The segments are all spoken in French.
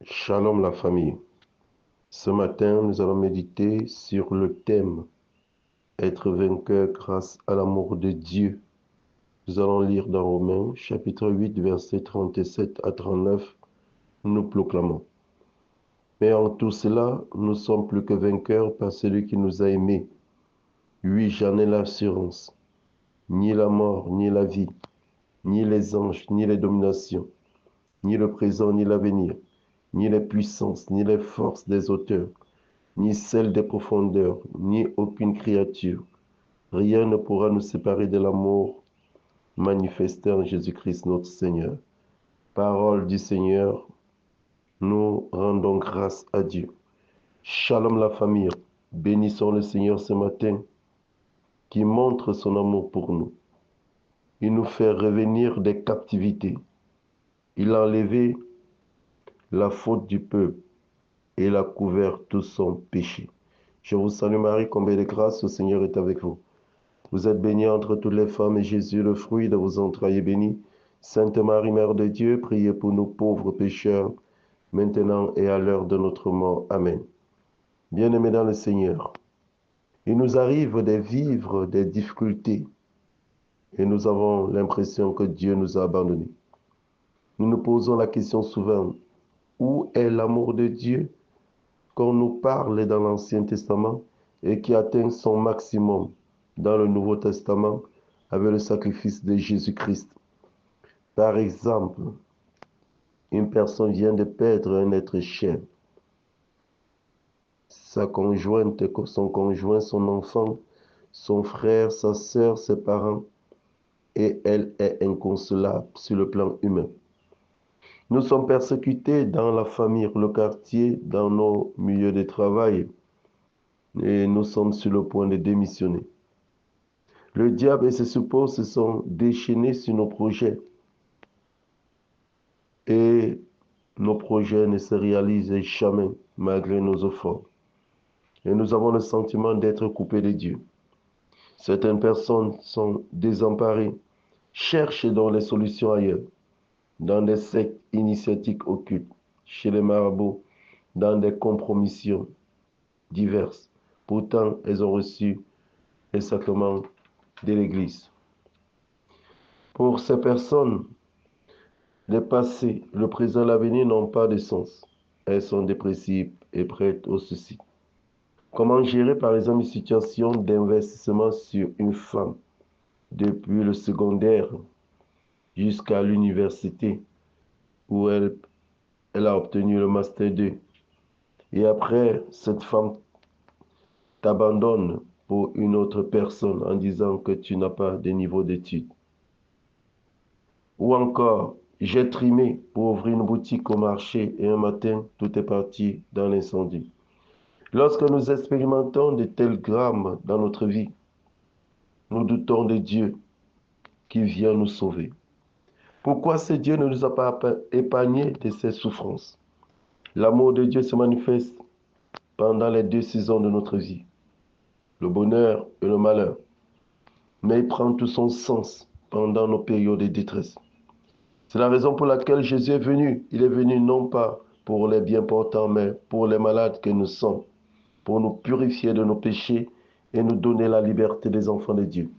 Shalom la famille. Ce matin, nous allons méditer sur le thème être vainqueur grâce à l'amour de Dieu. Nous allons lire dans Romains, chapitre 8, versets 37 à 39. Nous proclamons. Mais en tout cela, nous sommes plus que vainqueurs par celui qui nous a aimés. Oui, j'en ai l'assurance. Ni la mort, ni la vie, ni les anges, ni les dominations, ni le présent, ni l'avenir, ni les puissances, ni les forces des auteurs, ni celle des profondeurs, ni aucune créature. Rien ne pourra nous séparer de l'amour manifesté en Jésus-Christ notre Seigneur. Parole du Seigneur, nous rendons grâce à Dieu. Shalom la famille, bénissons le Seigneur ce matin qui montre son amour pour nous. Il nous fait revenir des captivités. Il a enlevé la faute du peuple et il a couvert tout son péché. Je vous salue Marie, combien de grâce, le Seigneur est avec vous. Vous êtes bénie entre toutes les femmes et Jésus, le fruit de vos entrailles, est béni. Sainte Marie, Mère de Dieu, priez pour nous pauvres pécheurs, maintenant et à l'heure de notre mort. Amen. Bien-aimés dans le Seigneur, il nous arrive de vivre des difficultés et nous avons l'impression que Dieu nous a abandonnés. Nous nous posons la question souvent, où est l'amour de Dieu qu'on nous parle dans l'Ancien Testament et qui atteint son maximum dans le Nouveau Testament avec le sacrifice de Jésus-Christ? Par exemple, une personne vient de perdre un être cher. Sa conjointe, son conjoint, son enfant, son frère, sa sœur, ses parents, et elle est inconsolable sur le plan humain. Nous sommes persécutés dans la famille, le quartier, dans nos milieux de travail, et nous sommes sur le point de démissionner. Le diable et ses supports se sont déchaînés sur nos projets, et nos projets ne se réalisent jamais malgré nos efforts. Et nous avons le sentiment d'être coupés de Dieu. Certaines personnes sont désemparées, cherchent donc les solutions ailleurs, dans des sectes initiatiques occultes, chez les marabouts, dans des compromissions diverses. Pourtant, elles ont reçu les sacrements de l'Église. Pour ces personnes, le passé, le présent et l'avenir n'ont pas de sens. Elles sont dépressives et prêtes au suicide. Comment gérer par exemple une situation d'investissement sur une femme depuis le secondaire jusqu'à l'université où elle a obtenu le Master 2. Et après, cette femme t'abandonne pour une autre personne en disant que tu n'as pas de niveau d'études. Ou encore, j'ai trimé pour ouvrir une boutique au marché et un matin, tout est parti dans l'incendie. Lorsque nous expérimentons de tels drames dans notre vie, nous doutons de Dieu qui vient nous sauver. Pourquoi ce Dieu ne nous a pas épargnés de ces souffrances? L'amour de Dieu se manifeste pendant les deux saisons de notre vie, le bonheur et le malheur. Mais il prend tout son sens pendant nos périodes de détresse. C'est la raison pour laquelle Jésus est venu. Il est venu non pas pour les bien portants, mais pour les malades que nous sommes, pour nous purifier de nos péchés et nous donner la liberté des enfants de Dieu.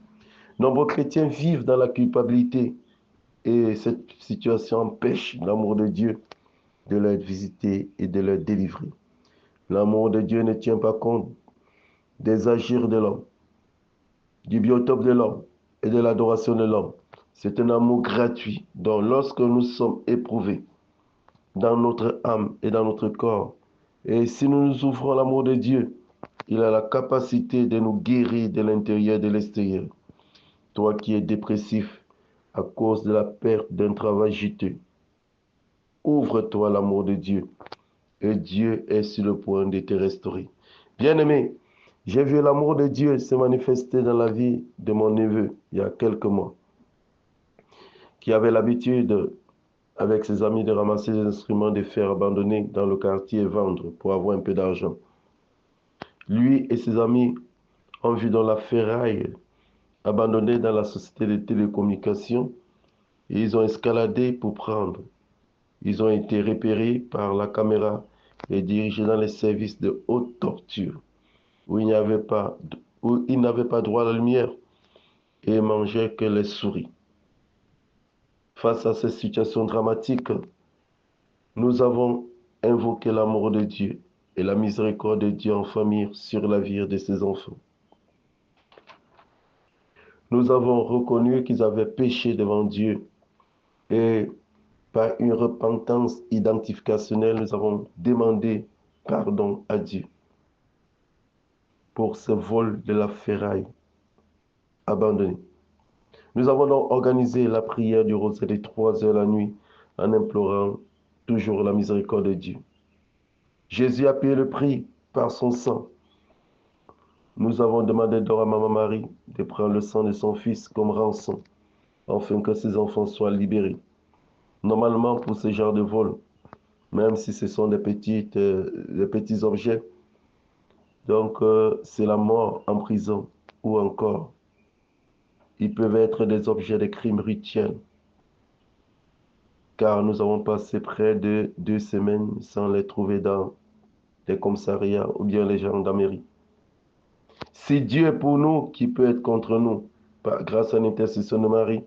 Nombreux chrétiens vivent dans la culpabilité et cette situation empêche l'amour de Dieu de leur visiter et de leur délivrer. L'amour de Dieu ne tient pas compte des agirs de l'homme, du biotope de l'homme et de l'adoration de l'homme. C'est un amour gratuit dont lorsque nous sommes éprouvés dans notre âme et dans notre corps, et si nous nous ouvrons à l'amour de Dieu, il a la capacité de nous guérir de l'intérieur et de l'extérieur. Toi qui es dépressif à cause de la perte d'un travail juteux, ouvre-toi à l'amour de Dieu et Dieu est sur le point de te restaurer. Bien-aimé, j'ai vu l'amour de Dieu se manifester dans la vie de mon neveu il y a quelques mois, qui avait l'habitude, avec ses amis, de ramasser des instruments de fer abandonnés dans le quartier et vendre pour avoir un peu d'argent. Lui et ses amis ont vu dans la ferraille abandonnée dans la société de télécommunications et ils ont escaladé pour prendre. Ils ont été repérés par la caméra et dirigés dans les services de haute torture, où où ils n'avaient pas droit à la lumière et mangeaient que les souris. Face à ces situations dramatiques, nous avons invoqué l'amour de Dieu et la miséricorde de Dieu en famille sur la vie de ses enfants. Nous avons reconnu qu'ils avaient péché devant Dieu et par une repentance identificationnelle, nous avons demandé pardon à Dieu pour ce vol de la ferraille abandonné. Nous avons donc organisé la prière du rosaire de 3 heures la nuit en implorant toujours la miséricorde de Dieu. Jésus a payé le prix par son sang. Nous avons demandé donc à Maman Marie de prendre le sang de son fils comme rançon, afin que ses enfants soient libérés. Normalement, pour ce genre de vol, même si ce sont des petits objets, donc c'est la mort en prison ou encore, ils peuvent être des objets de crimes rituels, car nous avons passé près de 2 semaines sans les trouver dans les commissariats ou bien les gendarmeries. Si Dieu est pour nous, qui peut être contre nous? Grâce à l'intercession de Marie,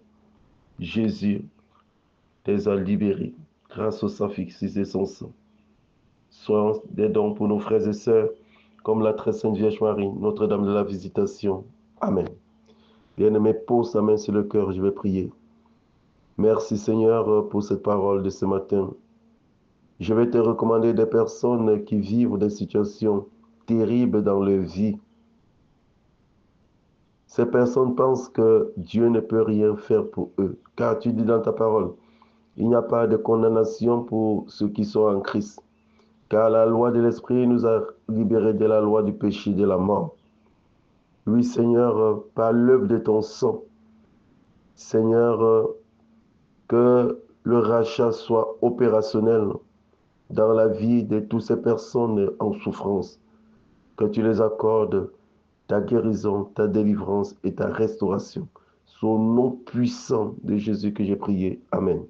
Jésus les a libérés grâce au sacrifice de son sang. Soyons des dons pour nos frères et sœurs, comme la très sainte Vierge Marie, Notre-Dame de la Visitation. Amen. Bien-aimé, pose sa main sur le cœur, je vais prier. Merci Seigneur pour cette parole de ce matin. Je vais te recommander des personnes qui vivent des situations terribles dans leur vie. Ces personnes pensent que Dieu ne peut rien faire pour eux, car tu dis dans ta parole, il n'y a pas de condamnation pour ceux qui sont en Christ, car la loi de l'Esprit nous a libérés de la loi du péché et de la mort. Oui Seigneur, par l'œuvre de ton sang, Seigneur, que le rachat soit opérationnel dans la vie de toutes ces personnes en souffrance, que tu les accordes ta guérison, ta délivrance et ta restauration. Sous le nom puissant de Jésus que j'ai prié. Amen.